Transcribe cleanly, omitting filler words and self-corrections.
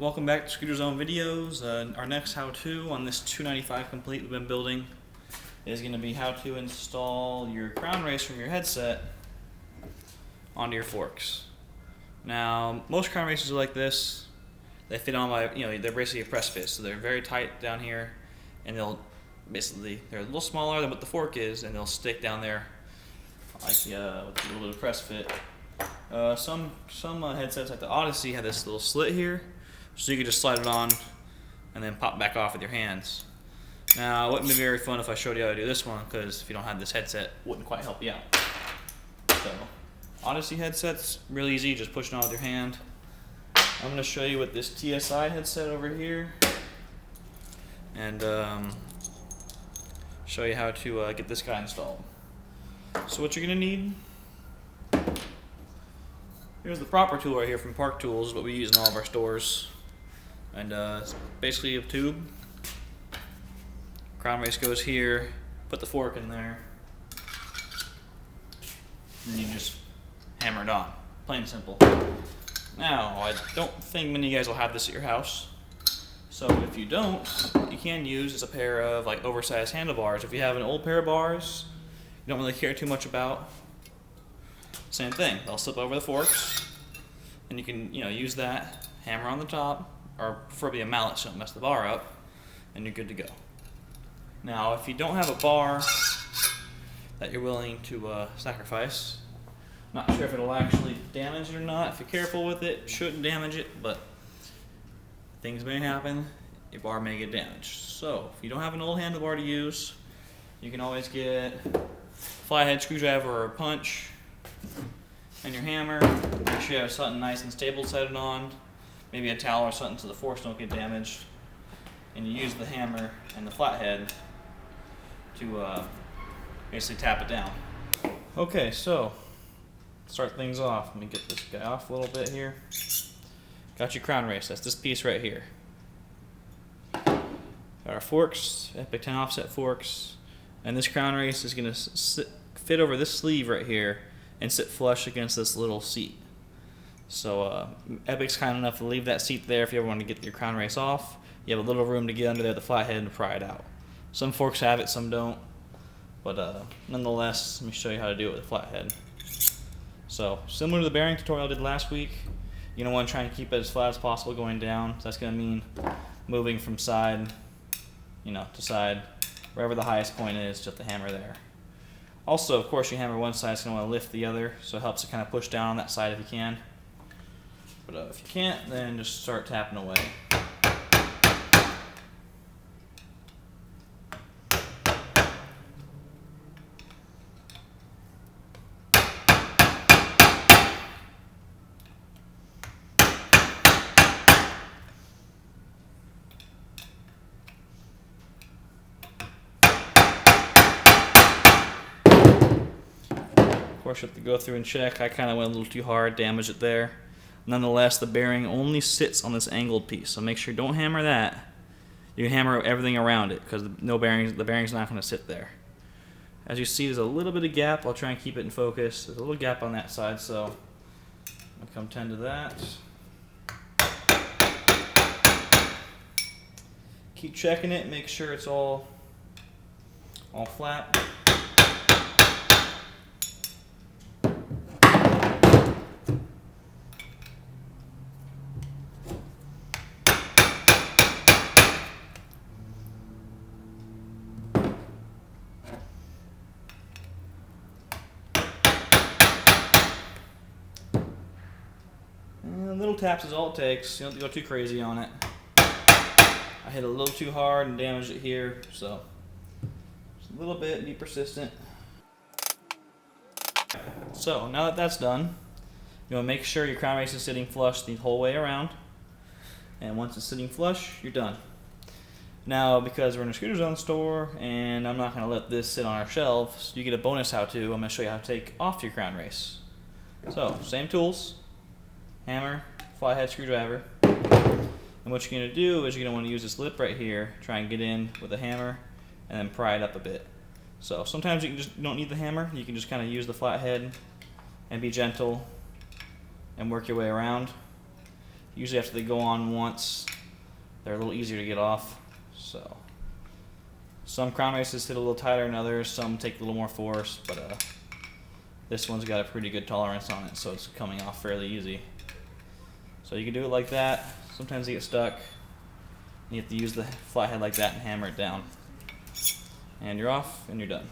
welcome back to Scooter Zone Videos. Our next how-to on this 295 Complete we've been building is going to be how to install your crown race from your headset onto your forks. Now, most crown races are like this. They fit on by, they're basically a press fit, so they're very tight down here, and they're a little smaller than what the fork is, and they'll stick down there like with a little bit of press fit. Some headsets like the Odyssey have this little slit here, so you can just slide it on and then pop back off with your hands. Now, it wouldn't be very fun if I showed you how to do this one, because if you don't have this headset, it wouldn't quite help you out. So, Odyssey headset's really easy, just push it on with your hand. I'm going to show you with this TSI headset over here, and show you how to get this guy installed. So what you're going to need, here's the proper tool right here from Park Tools, what we use in all of our stores. And it's basically a tube. Crown race goes here, put the fork in there, and you just hammer it on. Plain and simple. Now, I don't think many of you guys will have this at your house. So if you don't, what you can use is a pair of oversized handlebars. If you have an old pair of bars you don't really care too much about, same thing. They'll slip over the forks, and you can use that, hammer on the top, or preferably a mallet so don't mess the bar up, and you're good to go. Now, if you don't have a bar that you're willing to sacrifice, not sure if it'll actually damage it or not. If you're careful with it, it shouldn't damage it, but things may happen. Your bar may get damaged. So, if you don't have an old handlebar to use, you can always get a flathead screwdriver or a punch, and your hammer. Make sure you have something nice and stable to set it on, maybe a towel or something so the forks don't get damaged, and you use the hammer and the flathead to basically tap it down. Okay, so start things off. Let me get this guy off a little bit here. Got your crown race, that's this piece right here. Got our forks, Epic 10 offset forks, and this crown race is going to fit over this sleeve right here and sit flush against this little seat. So Epic's kind enough to leave that seat there if you ever want to get your crown race off. You have a little room to get under there, the flathead, and pry it out. Some forks have it, some don't. But nonetheless, let me show you how to do it with a flathead. So, similar to the bearing tutorial I did last week, you're going to want to try and keep it as flat as possible going down. So that's going to mean moving from side, to side, wherever the highest point is, just the hammer there. Also, of course, you hammer one side, it's going to want to lift the other, so it helps to kind of push down on that side if you can. But if you can't, then just start tapping away. Of course, you have to go through and check. I kind of went a little too hard, damaged it there. Nonetheless, the bearing only sits on this angled piece, so make sure you don't hammer that. You hammer everything around it, because the bearing's not going to sit there. As you see, there's a little bit of gap. I'll try and keep it in focus. There's a little gap on that side, so I'll come tend to that. Keep checking it, make sure it's all flat. Little taps is all it takes. You don't have to go too crazy on it. I hit a little too hard and damaged it here, so just a little bit, be persistent. So now that that's done, you want to make sure your crown race is sitting flush the whole way around. And once it's sitting flush, you're done. Now, because we're in a Scooter Zone store and I'm not going to let this sit on our shelves, you get a bonus how-to. I'm going to show you how to take off your crown race. So, same tools. Hammer, flathead screwdriver, and what you're going to do is you're going to want to use this lip right here, try and get in with a hammer, and then pry it up a bit. So sometimes you don't need the hammer, you can just kind of use the flathead and be gentle and work your way around. Usually after they go on once, they're a little easier to get off. So some crown races hit a little tighter than others, some take a little more force, but this one's got a pretty good tolerance on it, so it's coming off fairly easy. So you can do it like that. Sometimes you get stuck. You have to use the flathead like that and hammer it down. And you're off, and you're done.